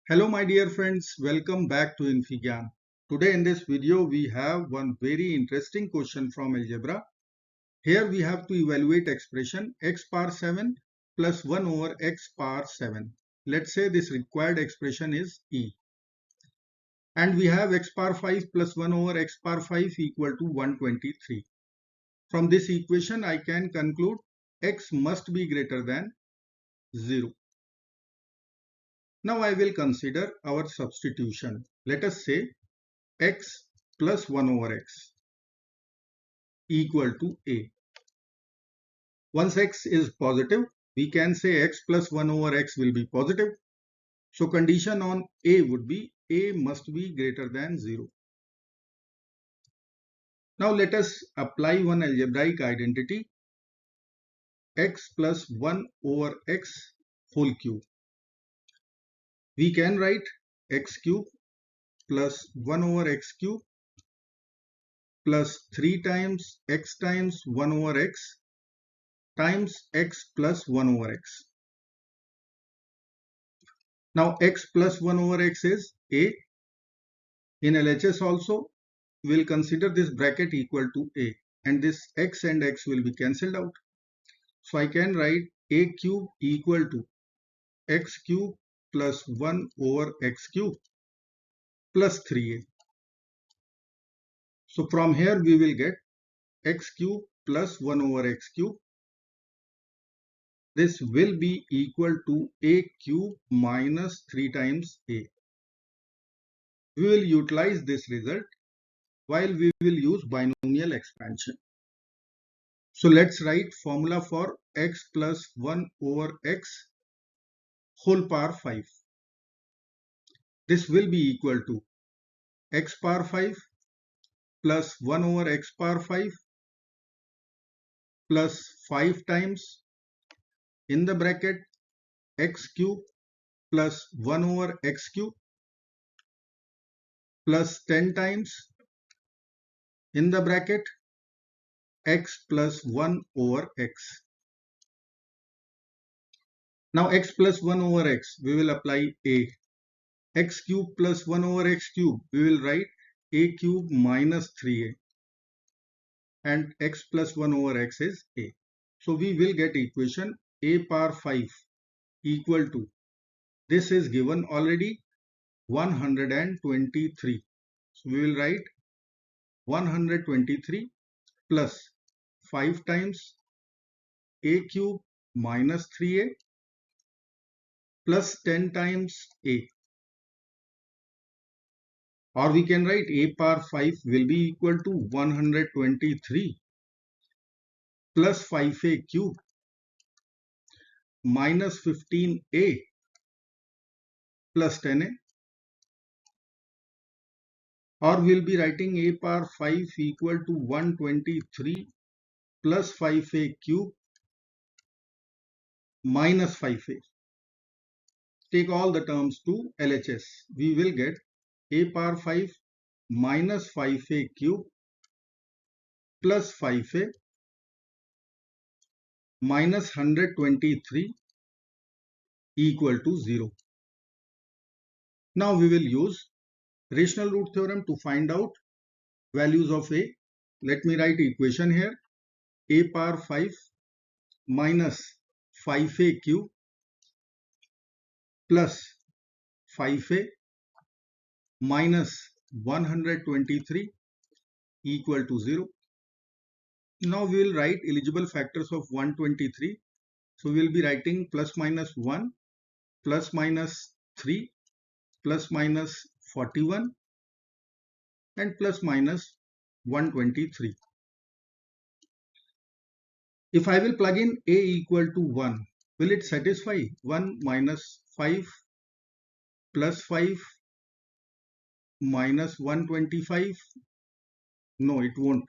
Hello my dear friends, welcome back to infyGyan. Today in this video we have one very interesting question from algebra. Here we have to evaluate expression x power 7 plus 1 over x power 7. Let's say this required expression is E. And we have x power 5 plus 1 over x power 5 equal to 123. From this equation I can conclude x must be greater than 0. Now I will consider our substitution. Let us say x plus 1 over x equal to a. Once x is positive, we can say x plus 1 over x will be positive. So condition on a would be a must be greater than 0. Now let us apply one algebraic identity x plus 1 over x whole cube. We can write x cube plus 1 over x cube plus 3 times 1 over x times x plus 1 over x. Now x plus 1 over x is a. In LHS also, we will consider this bracket equal to a, and this x and x will be cancelled out. So I can write a cube equal to x cube plus 1 over x cube plus 3a. So from here we will get x cube plus 1 over x cube. This will be equal to a cube minus 3 times a. We will utilize this result while we will use binomial expansion. So let's write formula for x plus 1 over x whole power 5. This will be equal to x power 5 plus 1 over x power 5 plus 5 times in the bracket x cube plus 1 over x cube plus 10 times in the bracket x plus 1 over x. Now x plus 1 over x, we will apply a. X cube plus 1 over x cube, we will write a cube minus 3a, and x plus 1 over x is a. So we will get equation a power 5 equal to, this is given already, 123. So we will write 123 plus 5 times a cube minus 3a plus 10 times a. Or we can write a power 5 will be equal to 123 plus 5a cube minus 15a plus 10a. Or we will be writing a power 5 equal to 123 plus 5a cube minus 5a. Take all the terms to LHS. We will get a power 5 minus 5a cube plus 5a minus 123 equal to 0. Now we will use rational root theorem to find out values of a. Let me write equation here. A power 5 minus 5a cube plus 5a minus 123 equal to 0. Now we will write eligible factors of 123. So we will be writing plus minus 1, plus minus 3, plus minus 41 and plus minus 123. If I will plug in a equal to 1, will it satisfy 1 minus 5 plus 5 minus 125? No, it won't.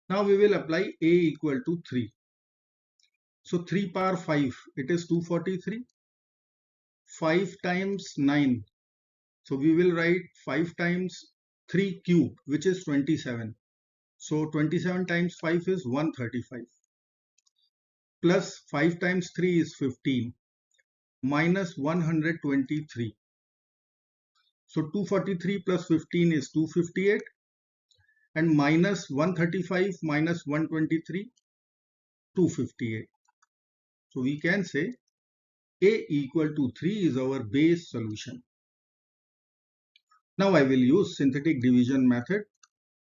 Now we will apply a equal to 3. So 3 power 5, it is 243. 5 times 9. So we will write 5 times 3 cube, which is 27. So 27 times 5 is 135. Plus 5 times 3 is 15. minus 123. So 243 plus 15 is 258, and minus 135 minus 123, 258. So we can say A equal to 3 is our base solution. Now I will use synthetic division method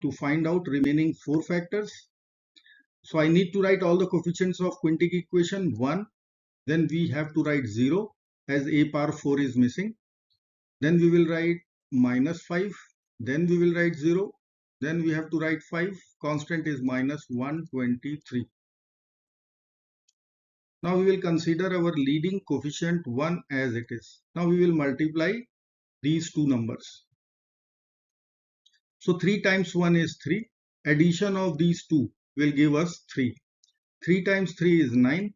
to find out remaining 4 factors. So I need to write all the coefficients of quintic equation 1. Then we have to write 0 as a power 4 is missing. Then we will write minus 5. Then we will write 0. Then we have to write 5. Constant is minus 123. Now we will consider our leading coefficient 1 as it is. Now we will multiply these two numbers. So 3 times 1 is 3. Addition of these two will give us 3. 3 times 3 is 9.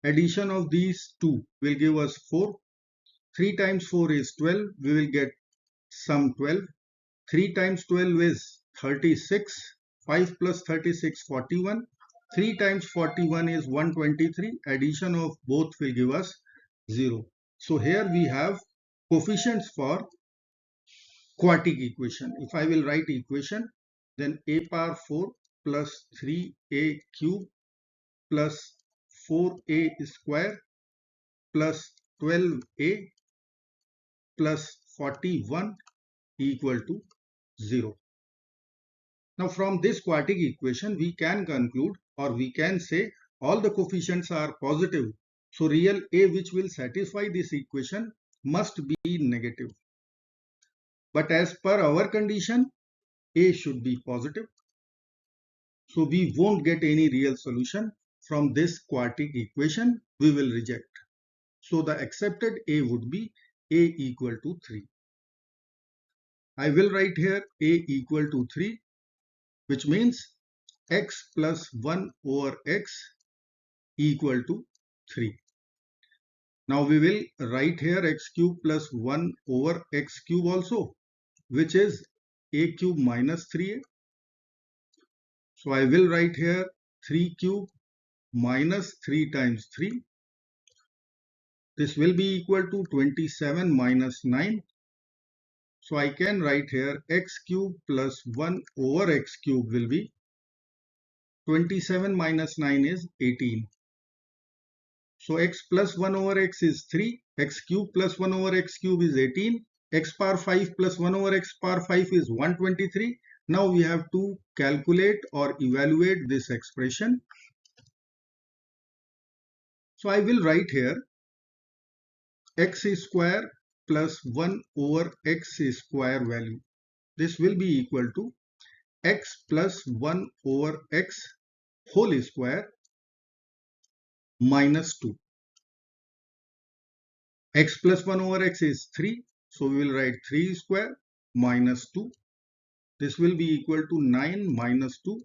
Addition of these two will give us 4. 3 times 4 is 12. We will get sum 12. 3 times 12 is 36. 5 plus 36, 41. 3 times 41 is 123. Addition of both will give us 0. So here we have coefficients for quartic equation. If I will write equation, then a power 4 plus 3a cube plus 4a square plus 12a plus 41 equal to 0. Now from this quartic equation we can conclude, or we can say, all the coefficients are positive. So real A which will satisfy this equation must be negative. But as per our condition, A should be positive. So we won't get any real solution from this quartic equation. We will reject. So the accepted A would be A equal to 3. I will write here A equal to 3, which means x plus 1 over x equal to 3. Now we will write here x cube plus 1 over x cube also, which is a cube minus 3a. So I will write here 3 cube minus 3 times 3. This will be equal to 27 minus 9. So I can write here x cube plus 1 over x cube will be 27 minus 9 is 18. So x plus 1 over x is 3. X cube plus 1 over x cube is 18. X power 5 plus 1 over x power 5 is 123. Now we have to calculate or evaluate this expression. So I will write here x square plus 1 over x square value. This will be equal to x plus 1 over x whole square minus 2. X plus 1 over x is 3. So we will write 3 square minus 2. This will be equal to 9 minus 2.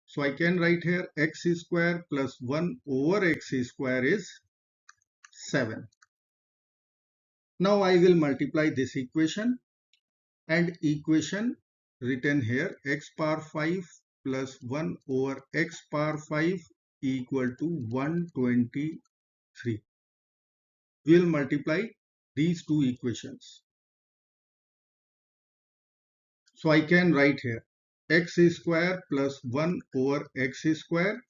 So I can write here x square plus 1 over x square is 7. Now I will multiply this equation, and equation written here x power 5 plus 1 over x power 5 equal to 123. We will multiply these two equations. So I can write here x square plus 1 over x square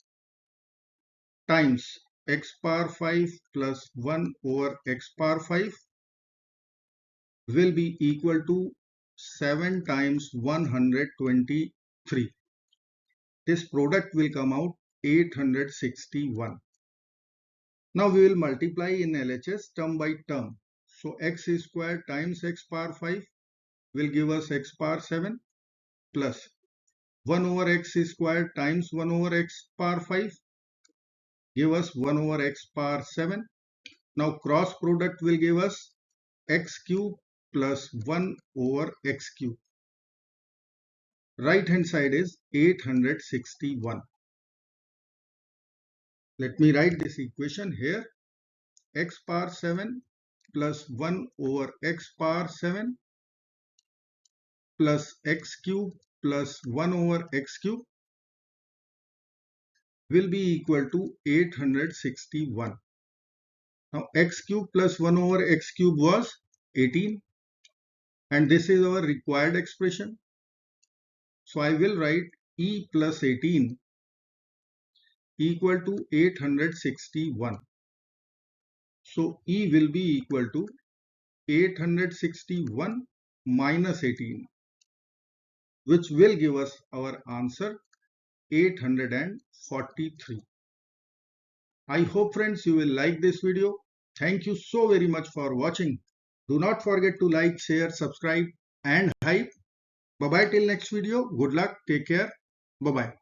times x power 5 plus 1 over x power 5 will be equal to 7 times 123. This product will come out 861. Now we will multiply in LHS term by term. So x square times x power 5 will give us x power 7 plus 1 over x square times 1 over x power 5 give us 1 over x power 7. Now cross product will give us x cube plus 1 over x cube. Right hand side is 861. Let me write this equation here. X power 7 plus 1 over x power 7 plus x cube plus 1 over x cube will be equal to 861. Now x cube plus 1 over x cube was 18, and this is our required expression. So I will write e plus 18 equal to 861. So e will be equal to 861 minus 18, which will give us our answer 843. I hope friends you will like this video. Thank you so very much for watching. Do not forget to like, share, subscribe and hype. Bye bye till next video. Good luck. Take care. Bye bye.